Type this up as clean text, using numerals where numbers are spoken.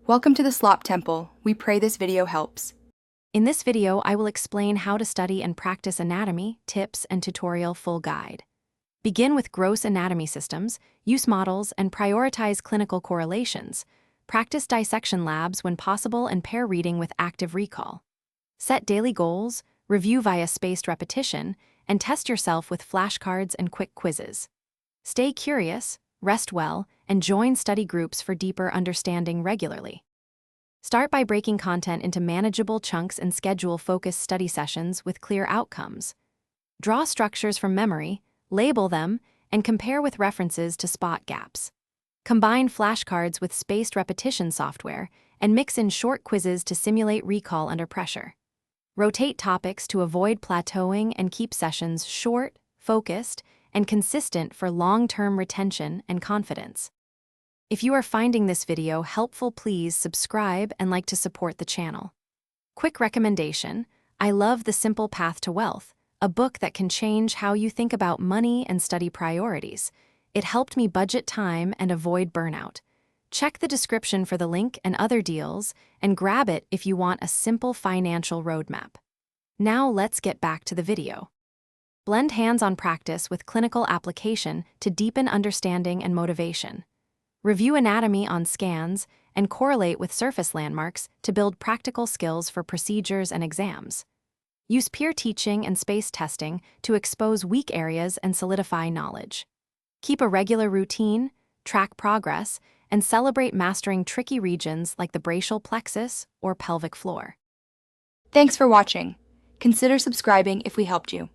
Welcome to the Slop Temple. We pray this video helps. In this video, I will explain how to study and practice anatomy, tips, and tutorial full guide. Begin with gross anatomy systems, use models, and prioritize clinical correlations. Practice dissection labs when possible and pair reading with active recall. Set daily goals, review via spaced repetition, and test yourself with flashcards and quick quizzes. Stay curious, rest well, and join study groups for deeper understanding regularly. Start by breaking content into manageable chunks and schedule focused study sessions with clear outcomes. Draw structures from memory, label them, and compare with references to spot gaps. Combine flashcards with spaced repetition software and mix in short quizzes to simulate recall under pressure. Rotate topics to avoid plateauing and keep sessions short, focused, and consistent for long-term retention and confidence. If you are finding this video helpful, please subscribe and like to support the channel. Quick recommendation: I love The Simple Path to Wealth, a book that can change how you think about money and study priorities. It helped me budget time and avoid burnout. Check the description for the link and other deals, and grab it if you want a simple financial roadmap. Now let's get back to the video. Blend hands-on practice with clinical application to deepen understanding and motivation. Review anatomy on scans and correlate with surface landmarks to build practical skills for procedures and exams. Use peer teaching and space testing to expose weak areas and solidify knowledge. Keep a regular routine, track progress, and celebrate mastering tricky regions like the brachial plexus or pelvic floor. Thanks for watching. Consider subscribing if we helped you.